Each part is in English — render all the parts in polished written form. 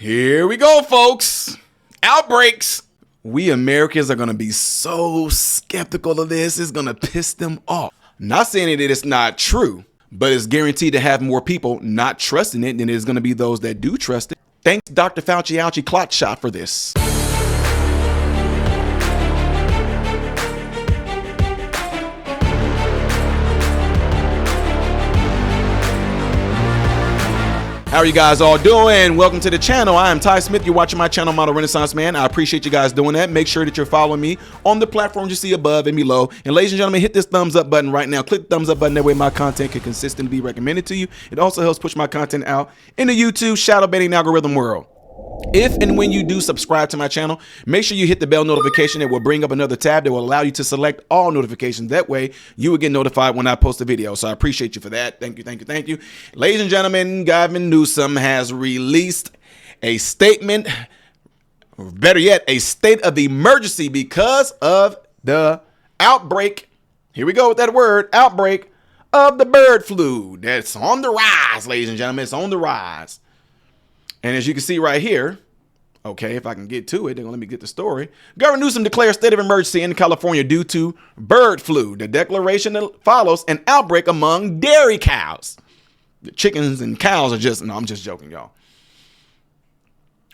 Here we go, folks. Outbreaks. We Americans are going to be so skeptical of this. It's going to piss them off. Not saying that it's not true, but it's guaranteed to have more people not trusting it than there's going to be those that do trust it. Thanks, Dr. Fauci ouchie clot shot, for this. How are you guys all doing? Welcome to the channel. I am Ty Smith. You're watching my channel, Model Renaissance Man. I appreciate you guys doing that. Make sure that you're following me on the platforms you see above and below. And ladies and gentlemen, hit this thumbs up button right now. Click the thumbs up button. That way my content can consistently be recommended to you. It also helps push my content out in the YouTube shadow banning algorithm world. If and when you do subscribe to my channel, make sure you hit the bell notification. It will bring up another tab that will allow you to select all notifications. That way you will get notified when I post a video. So I appreciate you for that. Thank you, thank you, thank you. Ladies and gentlemen, Gavin Newsom has released a statement, or better yet, a state of emergency because of the outbreak. Here we go with that word, outbreak of the bird flu. That's on the rise, ladies and gentlemen. It's on the rise. And as you can see right here, okay, if I can get to it, then let me get the story. Governor Newsom declares state of emergency in California due to bird flu. The declaration follows an outbreak among dairy cows. The chickens and cows are just, no, I'm just joking, y'all.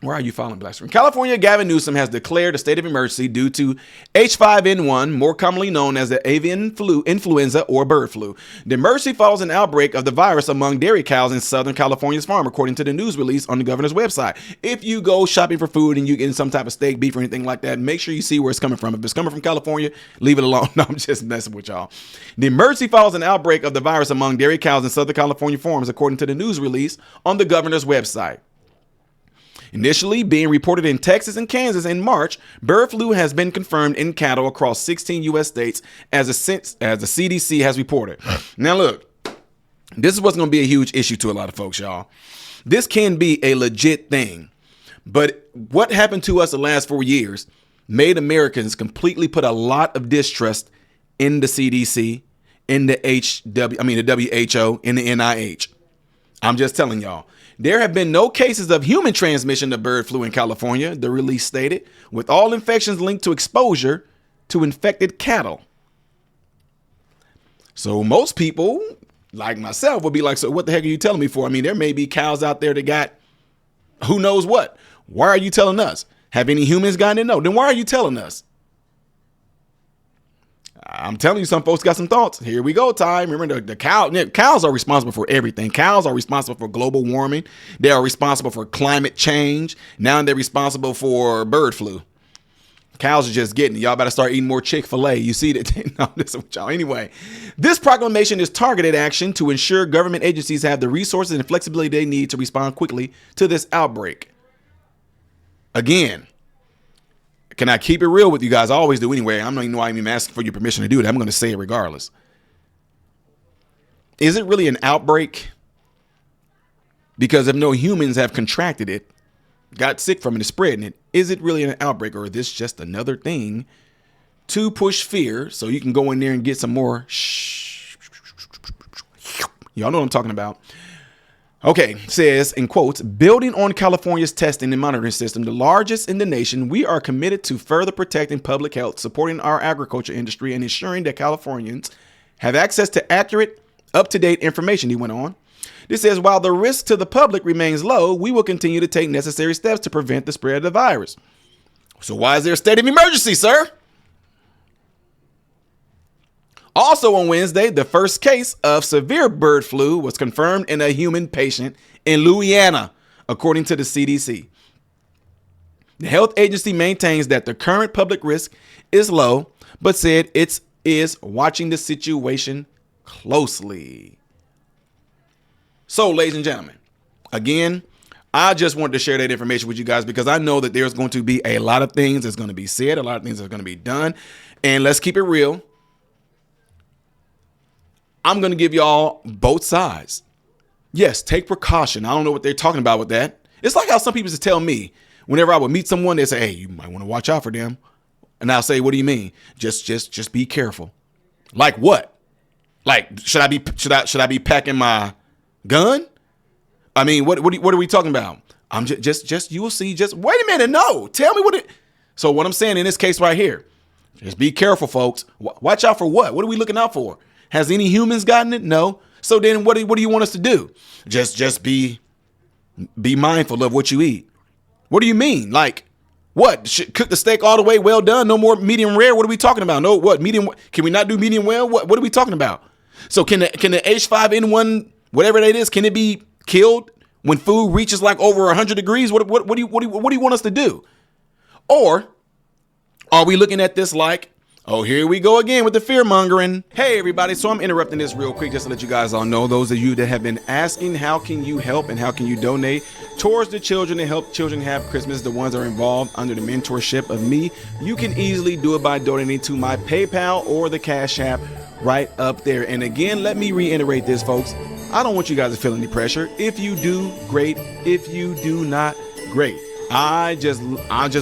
Why are you following Black Screen? California, Gavin Newsom has declared a state of emergency due to H5N1, more commonly known as the avian influenza or bird flu. The emergency follows an outbreak of the virus among dairy cows in Southern California's farm, according to the news release on the governor's website. If you go shopping for food and you get some type of steak, beef, or anything like that, make sure you see where it's coming from. If it's coming from California, leave it alone. No, I'm just messing with y'all. The emergency follows an outbreak of the virus among dairy cows in Southern California farms, according to the news release on the governor's website. Initially being reported in Texas and Kansas in March, bird flu has been confirmed in cattle across 16 U.S. states, as the CDC has reported. Now, look, this is what's going to be a huge issue to a lot of folks, y'all. This can be a legit thing, but what happened to us the last 4 years made Americans completely put a lot of distrust in the CDC, in the WHO, in the NIH. I'm just telling y'all. There have been no cases of human transmission of bird flu in California, the release stated, with all infections linked to exposure to infected cattle. So most people, like myself, will be like, so what the heck are you telling me for? I mean, there may be cows out there that got who knows what. Why are you telling us? Have any humans gotten it? No. Then why are you telling us? I'm telling you, some folks got some thoughts. Here we go, Ty. Remember, the cows are responsible for everything. Cows are responsible for global warming. They are responsible for climate change. Now they're responsible for bird flu. Cows are just getting it. Y'all better start eating more Chick-fil-A. You see that? No, this is with y'all. Anyway, this proclamation is targeted action to ensure government agencies have the resources and flexibility they need to respond quickly to this outbreak. Again, can I keep it real with you guys? I always do anyway. I'm not even asking for your permission to do it. I'm going to say it regardless. Is it really an outbreak? Because if no humans have contracted it, got sick from it, and spreading it, is it really an outbreak, or is this just another thing to push fear so you can go in there and get some more? Y'all know what I'm talking about. Okay, says, in quotes, building on California's testing and monitoring system, the largest in the nation, we are committed to further protecting public health, supporting our agriculture industry, and ensuring that Californians have access to accurate, up-to-date information, he went on. This says, while the risk to the public remains low, we will continue to take necessary steps to prevent the spread of the virus. So why is there a state of emergency, sir? Also on Wednesday, the first case of severe bird flu was confirmed in a human patient in Louisiana, according to the CDC. The health agency maintains that the current public risk is low, but said it is watching the situation closely. So, ladies and gentlemen, again, I just wanted to share that information with you guys because I know that there's going to be a lot of things that's going to be said, a lot of things that are going to be done. And let's keep it real. I'm going to give y'all both sides. Yes, take precaution. I don't know what they're talking about with that. It's like how some people used to tell me whenever I would meet someone, they say, hey, you might want to watch out for them. And I'll say, what do you mean? Just be careful. Like what? Like, should I be packing my gun? I mean, what are we talking about? I'm just you will see. Just wait a minute. No, tell me what it. So what I'm saying in this case right here, just be careful, folks. Watch out for what? What are we looking out for? Has any humans gotten it? No. So then what do you want us to do? Just be mindful of what you eat. What do you mean? Like what? Cook the steak all the way well done? No more medium rare? What are we talking about? No, what? Medium? Can we not do medium well? What are we talking about? So can the H5N1, whatever that is, can it be killed when food reaches like over 100 degrees? What do you want us to do? Or are we looking at this like, oh, here we go again with the fear mongering? Hey, everybody. So I'm interrupting this real quick just to let you guys all know, those of you that have been asking, how can you help and how can you donate towards the children and help children have Christmas, the ones that are involved under the mentorship of me, you can easily do it by donating to my PayPal or the Cash App right up there. And again, let me reiterate this, folks. I don't want you guys to feel any pressure. If you do, great. If you do not, great. I just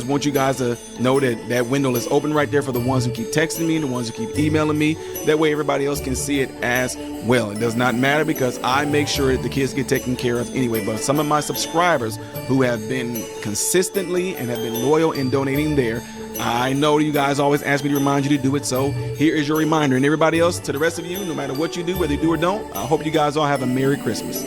want you guys to know that window is open right there for the ones who keep texting me, the ones who keep emailing me. That way everybody else can see it as well. It does not matter because I make sure that the kids get taken care of anyway. But some of my subscribers who have been consistently and have been loyal in donating there, I know you guys always ask me to remind you to do it. So here is your reminder. And everybody else, to the rest of you, no matter what you do, whether you do or don't, I hope you guys all have a Merry Christmas.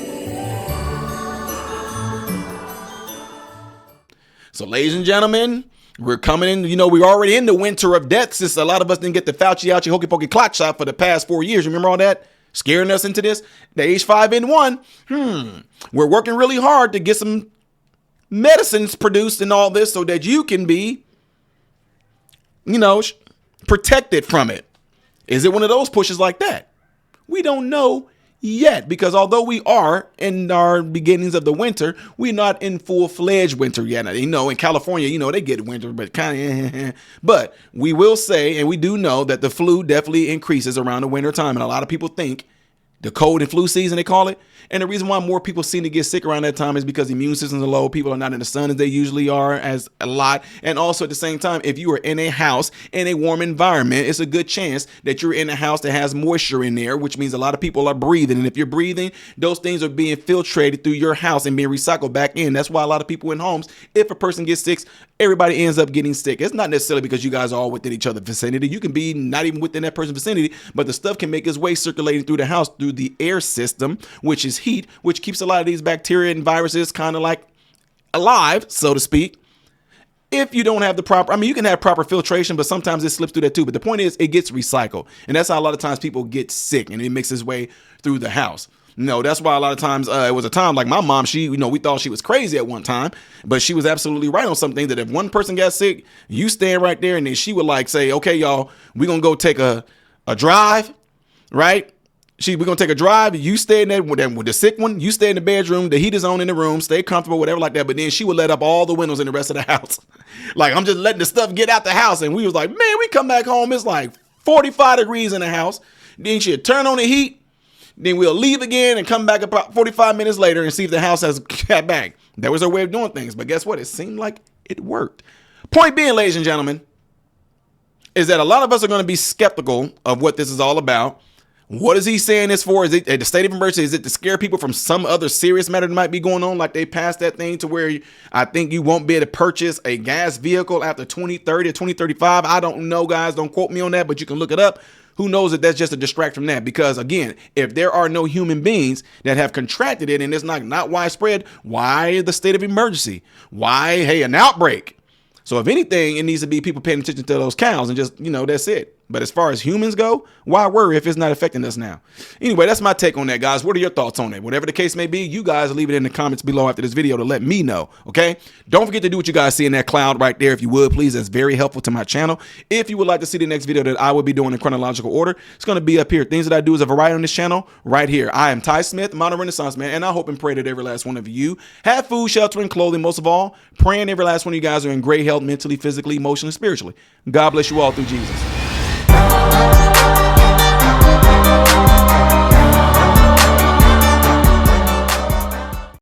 So, ladies and gentlemen, we're coming in. We're already in the winter of death since a lot of us didn't get the Fauci out your hokey pokey clock shot for the past 4 years. Remember all that? Scaring us into this? The H5N1. We're working really hard to get some medicines produced and all this so that you can be, protected from it. Is it one of those pushes like that? We don't know yet, because although we are in our beginnings of the winter, we're not in full-fledged winter yet. In California, they get winter, but but we will say, and we do know that the flu definitely increases around the winter time. And a lot of people think the cold and flu season, they call it. And the reason why more people seem to get sick around that time is because the immune systems are low. People are not in the sun as they usually are as a lot. And also at the same time, if you are in a house in a warm environment, it's a good chance that you're in a house that has moisture in there, which means a lot of people are breathing. And if you're breathing, those things are being filtrated through your house and being recycled back in. That's why a lot of people in homes, if a person gets sick, everybody ends up getting sick. It's not necessarily because you guys are all within each other's vicinity. You can be not even within that person's vicinity, but the stuff can make its way circulating through the house through the air system, which is heat, which keeps a lot of these bacteria and viruses kind of like alive, so to speak. If you don't have the proper, you can have proper filtration, but sometimes it slips through that too. But the point is, it gets recycled. And that's how a lot of times people get sick and it makes its way through the house. That's why a lot of times it was a time like my mom, we thought she was crazy at one time, but she was absolutely right on something that if one person got sick, you stand right there and then she would say, okay, y'all, we're going to go take a drive, right? We're going to take a drive. You stay in there with the sick one. You stay in the bedroom. The heat is on in the room. Stay comfortable, whatever like that. But then she would let up all the windows in the rest of the house. Like, I'm just letting the stuff get out the house. And we was like, man, we come back home. It's like 45 degrees in the house. Then she'd turn on the heat. Then we'll leave again and come back about 45 minutes later and see if the house has got back. That was her way of doing things. But guess what? It seemed like it worked. Point being, ladies and gentlemen, is that a lot of us are going to be skeptical of what this is all about. What is he saying this for? Is it the state of emergency? Is it to scare people from some other serious matter that might be going on? Like they passed that thing to where I think you won't be able to purchase a gas vehicle after 2030 or 2035. I don't know, guys. Don't quote me on that, but you can look it up. Who knows if that's just a distract from that? Because again, if there are no human beings that have contracted it and it's not widespread, why the state of emergency? Why, an outbreak? So if anything, it needs to be people paying attention to those cows and just, that's it. But as far as humans go, why worry if it's not affecting us now? Anyway, that's my take on that, guys. What are your thoughts on it? Whatever the case may be, you guys leave it in the comments below after this video to let me know, okay? Don't forget to do what you guys see in that cloud right there, if you would, please. That's very helpful to my channel. If you would like to see the next video that I will be doing in chronological order, it's going to be up here. Things that I do is a variety on this channel right here. I am Ty Smith, Modern Renaissance Man, and I hope and pray that every last one of you have food, shelter, and clothing. Most of all, praying every last one of you guys are in great health, mentally, physically, emotionally, spiritually. God bless you all through Jesus.